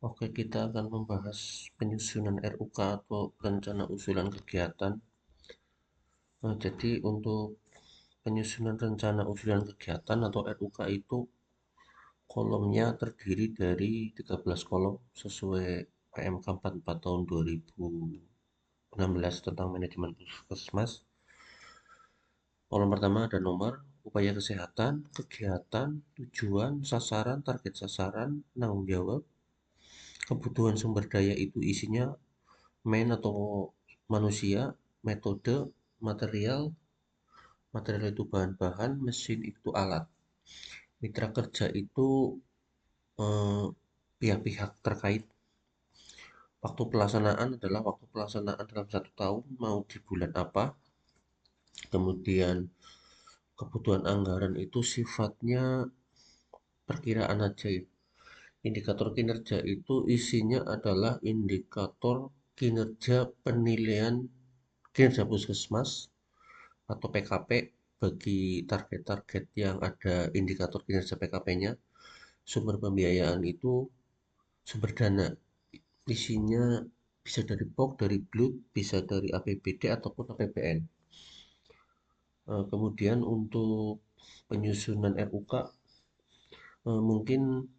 Oke, kita akan membahas penyusunan RUK atau rencana usulan kegiatan. Jadi untuk penyusunan rencana usulan kegiatan atau RUK itu kolomnya terdiri dari 13 kolom sesuai PMK 44 tahun 2016 tentang manajemen puskesmas. Kolom pertama ada nomor, upaya kesehatan, kegiatan, tujuan, sasaran, target sasaran, penanggung jawab. Kebutuhan sumber daya itu isinya atau manusia, metode, material, material itu bahan-bahan, mesin itu alat. Mitra kerja itu pihak-pihak terkait. Waktu pelaksanaan adalah waktu pelaksanaan dalam 1 tahun mau di bulan apa. Kemudian kebutuhan anggaran itu sifatnya perkiraan aja ya. Indikator kinerja itu isinya adalah indikator kinerja penilaian kinerja puskesmas atau PKP bagi target-target yang ada indikator kinerja PKP-nya. Sumber pembiayaan itu sumber dana, isinya bisa dari POK, dari BLUT, bisa dari APBD ataupun APBN. Kemudian untuk penyusunan RUK, mungkin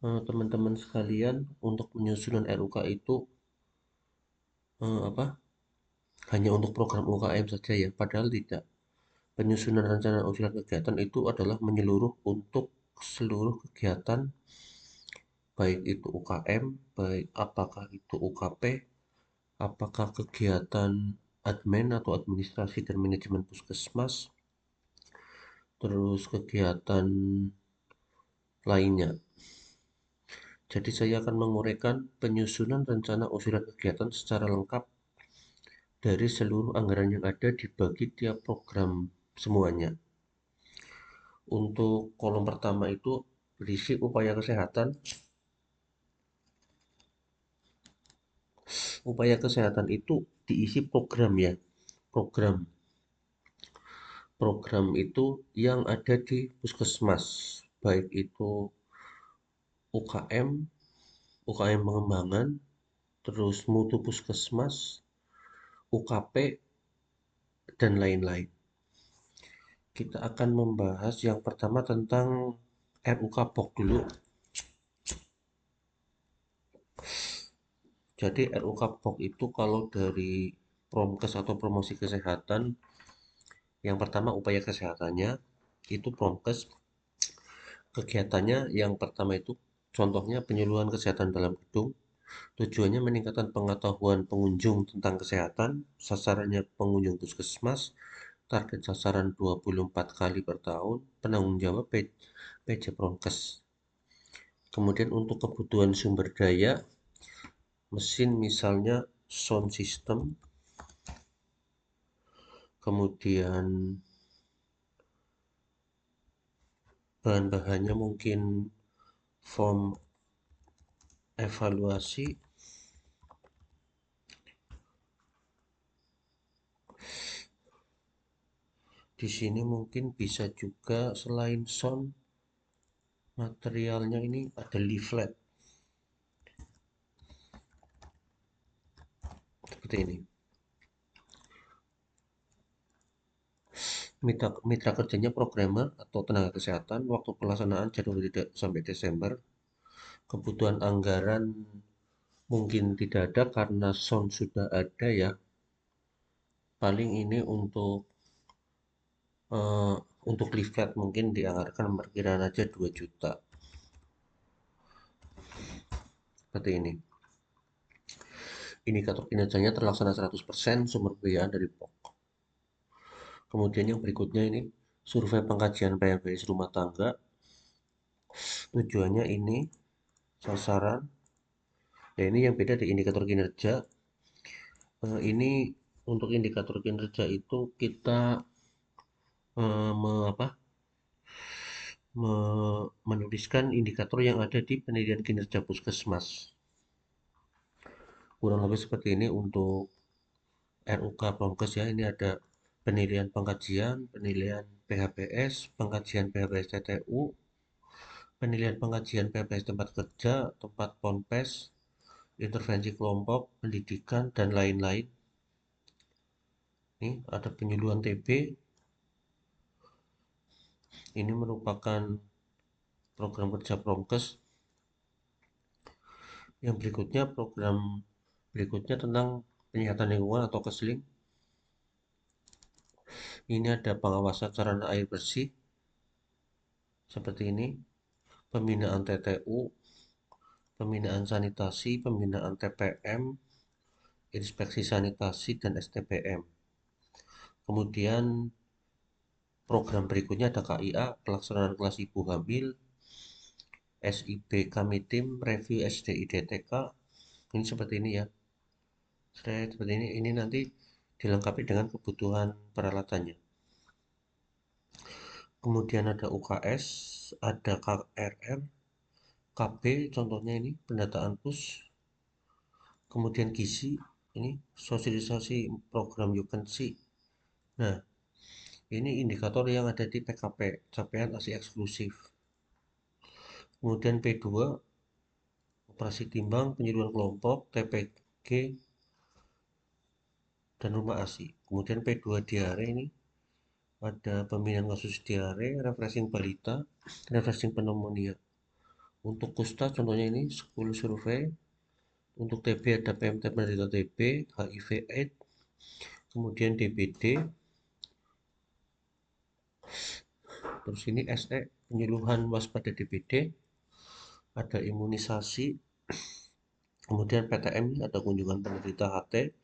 teman-teman sekalian untuk penyusunan RUK itu apa? Hanya untuk program UKM saja ya, padahal tidak. Penyusunan rencana usulan kegiatan itu adalah menyeluruh untuk seluruh kegiatan, baik itu UKM, baik apakah itu UKP, apakah kegiatan admin atau administrasi dan manajemen puskesmas, terus kegiatan lainnya. Jadi saya akan menguraikan penyusunan rencana usulan kegiatan secara lengkap dari seluruh anggaran yang ada dibagi tiap program semuanya. Untuk kolom pertama itu berisi upaya kesehatan. Upaya kesehatan itu diisi program ya. Program. Program itu yang ada di puskesmas. Baik itu UKM, UKM pengembangan, terus mutu puskesmas, UKP, dan lain-lain. Kita akan membahas yang pertama tentang RUK POK dulu. Jadi RUK POK itu kalau dari Promkes atau promosi kesehatan, yang pertama upaya kesehatannya itu Promkes. Kegiatannya yang pertama itu contohnya penyuluhan kesehatan dalam gedung. Tujuannya meningkatkan pengetahuan pengunjung tentang kesehatan, sasarannya pengunjung puskesmas, target sasaran 24 kali per tahun, penanggung jawab PJ Promkes. Kemudian untuk kebutuhan sumber daya, mesin misalnya sound system, kemudian bahan-bahannya mungkin form evaluasi, di sini mungkin bisa juga selain sound, materialnya ini ada leaflet seperti ini. Mitra kerjanya programmer atau tenaga kesehatan, waktu pelaksanaan Januari sampai Desember. Kebutuhan anggaran mungkin tidak ada karena sound sudah ada ya. Paling ini eh, untuk leaflet mungkin dianggarkan perkiraan aja 2 juta. Seperti ini. Indikator kinerjanya terlaksana 100% sumber pembiayaan dari POK. Kemudian yang berikutnya ini survei pengkajian PLBS rumah tangga. Tujuannya ini sasaran. Ya ini yang beda di indikator kinerja. Ini untuk indikator kinerja itu kita eh, me, apa, menuliskan indikator yang ada di penilaian kinerja puskesmas. Kurang lebih seperti ini untuk RUK Promkes ya. Ini ada penilaian pengkajian, penilaian PHPS, pengkajian PHPS TTU, penilaian pengajian PPS tempat kerja, tempat ponpes, intervensi kelompok, pendidikan, dan lain-lain. Ini ada penyuluhan TB, ini merupakan program kerja Promkes. Yang berikutnya, program berikutnya tentang penyihatan lingkungan atau Kesling. Ini ada pengawasan sarana air bersih, seperti ini, pembinaan TTU, pembinaan sanitasi, pembinaan TPM, inspeksi sanitasi, dan STBM. Kemudian program berikutnya ada KIA, pelaksanaan kelas ibu hamil, SIB kami tim, review SDIDTK. Ini seperti ini ya. Seperti ini nanti dilengkapi dengan kebutuhan peralatannya. Kemudian ada UKS, ada KRR, KB, contohnya ini pendataan pus. Kemudian gizi, ini sosialisasi program You Can See. Nah, ini indikator yang ada di PKP, capaian ASI eksklusif. Kemudian P2, operasi timbang, penyuluhan kelompok, TPG, dan rumah ASI. Kemudian P2 diare ini ada pembinaan kasus diare, refreshing balita, refreshing pneumonia. Untuk kusta contohnya ini school survey. Untuk TB ada PMT penderita TB, HIV AIDS, kemudian DBD, terus ini SE penyuluhan waspada DBD, ada imunisasi, kemudian PTM ada kunjungan penderita HT,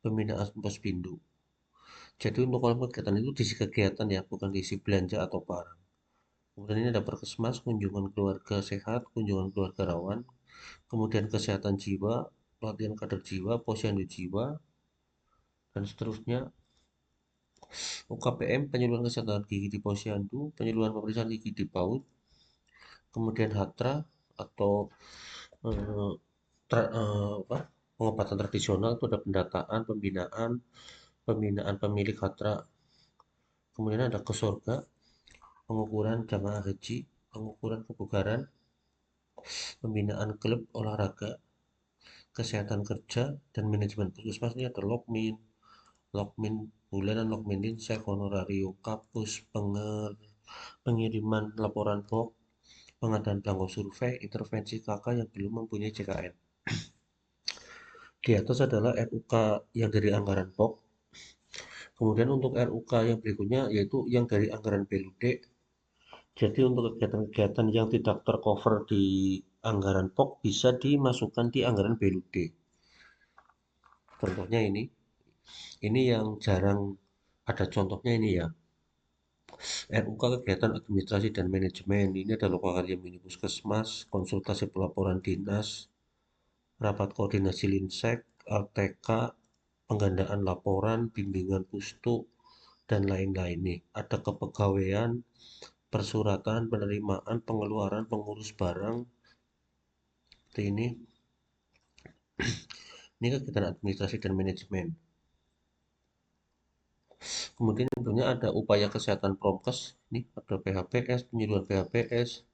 pembinaan pospindu. Jadi untuk kolom kegiatan itu diisi kegiatan ya, bukan diisi belanja atau barang. Kemudian ini ada perkesmas, kunjungan keluarga sehat, kunjungan keluarga rawan, kemudian kesehatan jiwa, pelatihan kader jiwa, posyandu jiwa, dan seterusnya. UKPM, penyuluhan kesehatan gigi di posyandu, penyuluhan pemeriksaan gigi di PAUD, kemudian HATRA atau eh, pengobatan tradisional itu ada pendataan, pembinaan pemilik HATRA, kemudian ada kesorga, pengukuran jamaah haji, pengukuran kebugaran, pembinaan klub olahraga, kesehatan kerja, dan manajemen puskesmas. Ini ada Lokmin bulanan, Lokmin Linsek, honorarium kapus, pengiriman laporan box, pengadaan belangko survei, intervensi KK yang belum mempunyai JKN. Di atas adalah RUK yang dari anggaran POK. Kemudian untuk RUK yang berikutnya yaitu yang dari anggaran BLUD. Jadi untuk kegiatan-kegiatan yang tidak tercover di anggaran POK bisa dimasukkan di anggaran BLUD. Contohnya ini yang jarang ada contohnya ini ya. RUK kegiatan administrasi dan manajemen. Ini ada lokakarya mini puskesmas, konsultasi pelaporan dinas, rapat koordinasi Linsek, LTK, penggandaan laporan, bimbingan pustu, dan lain-lain nih. Ada kepegawaian, persuratan, penerimaan, pengeluaran, pengurus barang. Seperti ini. Ini kegiatan administrasi dan manajemen. Kemudian tentunya ada upaya kesehatan Promkes. Ini ada PHPS, penyuluhan PHPS,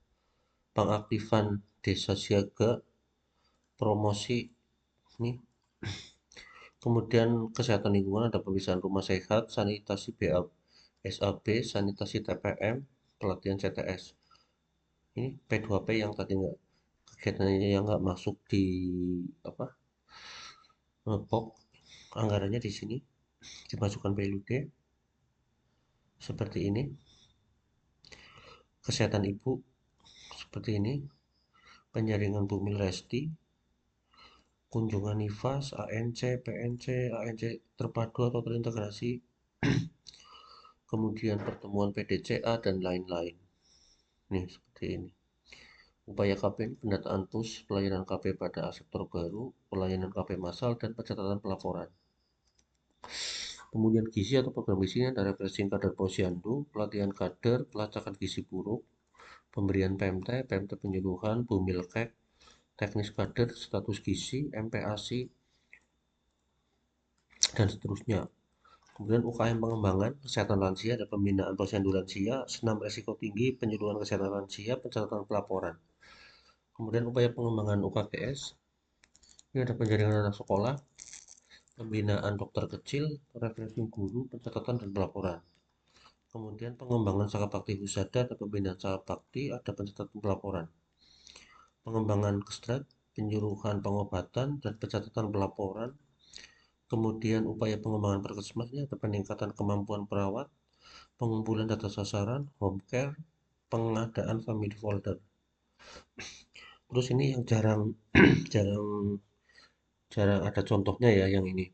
pengaktifan desa siaga, promosi. Ini kemudian kesehatan lingkungan ada pemeriksaan rumah sehat, sanitasi SAB, sanitasi TPM, pelatihan CTS. Ini P2P yang tadi nggak kegiatannya yang nggak masuk di apa POK, anggarannya di sini dimasukkan PLUD seperti ini. Kesehatan ibu seperti ini, penjaringan Bumil Resti, kunjungan NIFAS, ANC, PNC, ANC terpadu atau terintegrasi, kemudian pertemuan PDCA dan lain-lain. Nih seperti ini. Upaya KP ini pendataan PUS, pelayanan KP pada sektor baru, pelayanan KP massal, dan pencatatan pelaporan. Kemudian gizi atau program gizi ini ada refreshing kader posyandu, pelatihan kader, pelacakan gizi buruk, pemberian PMT penyuluhan, bumilkek, teknis kader, status gizi, MPASI, dan seterusnya. Kemudian UKM pengembangan kesehatan lansia dan pembinaan posyandu lansia, senam resiko tinggi, penyuluhan kesehatan lansia, pencatatan pelaporan. Kemudian upaya pengembangan UKGS, ini ada penjaringan anak sekolah, pembinaan dokter kecil, refreshing guru, pencatatan dan pelaporan. Kemudian pengembangan Sakabakti Husada dan pembinaan Sakabakti, ada pencatatan pelaporan. Pengembangan Kesdrat, penyuluhan pengobatan dan pencatatan pelaporan. Kemudian upaya pengembangan Perkesmas, ini ada peningkatan kemampuan perawat, pengumpulan data sasaran, home care, pengadaan family folder. Terus ini yang jarang jarang jarang ada contohnya ya yang ini.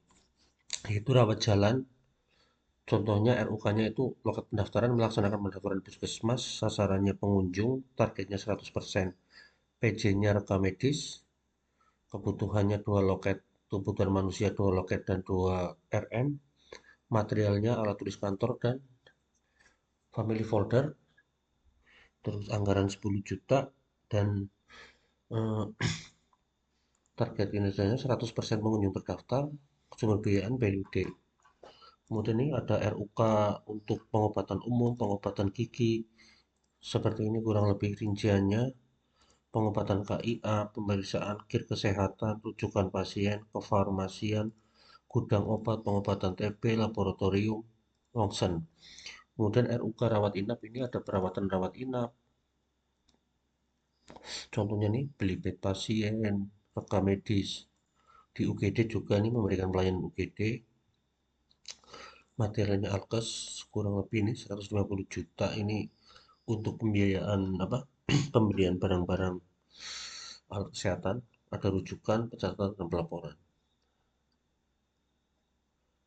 Itu rawat jalan. Contohnya RUK-nya itu loket pendaftaran melaksanakan pendaftaran puskesmas, sasarannya pengunjung, targetnya 100%. PJ-nya rekam medis, kebutuhannya 2 loket, kebutuhan manusia 2 loket dan 2 RM, materialnya alat tulis kantor dan family folder, terus anggaran 10 juta dan eh, target kinerjanya 100% pengunjung terdaftar, sumber biayaan BUD. Kemudian ini ada RUK untuk pengobatan umum, pengobatan gigi, seperti ini kurang lebih rinciannya, pengobatan KIA, pemeriksaan kir kesehatan, rujukan pasien, kefarmasian, gudang obat, pengobatan TB, laboratorium, ronsen. Kemudian RUK rawat inap ini ada perawatan rawat inap, contohnya nih beli bed pasien, rekam medis. Di UGD juga nih memberikan pelayanan UGD, materialnya Alkes kurang lebih ini 150 juta ini untuk pembiayaan apa pembelian barang-barang alat kesehatan, ada rujukan, pencatatan dan pelaporan.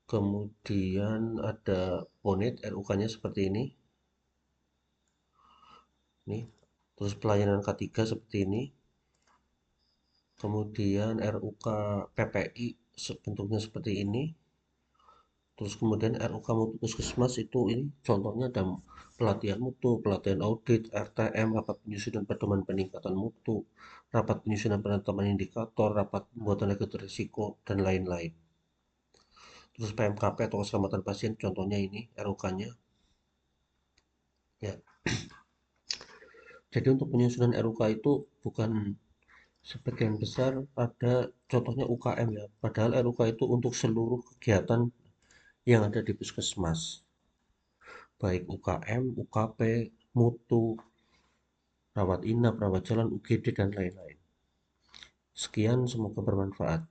Kemudian ada Ponet RUK-nya seperti ini. Nih, terus pelayanan K3 seperti ini. Kemudian RUK PPI bentuknya seperti ini. Terus kemudian RUK Mutu Puskesmas itu ini contohnya ada pelatihan mutu, pelatihan audit, RTM, rapat penyusunan pedoman peningkatan mutu, rapat penyusunan penetapan indikator, rapat pembuatan risiko, dan lain-lain. Terus PMKP atau keselamatan pasien contohnya ini RUK-nya. Ya, jadi untuk penyusunan RUK itu bukan sebagian besar ada contohnya UKM ya. Padahal RUK itu untuk seluruh kegiatan yang ada di puskesmas, baik UKM, UKP, mutu, rawat inap, rawat jalan, UGD, dan lain-lain. Sekian, semoga bermanfaat.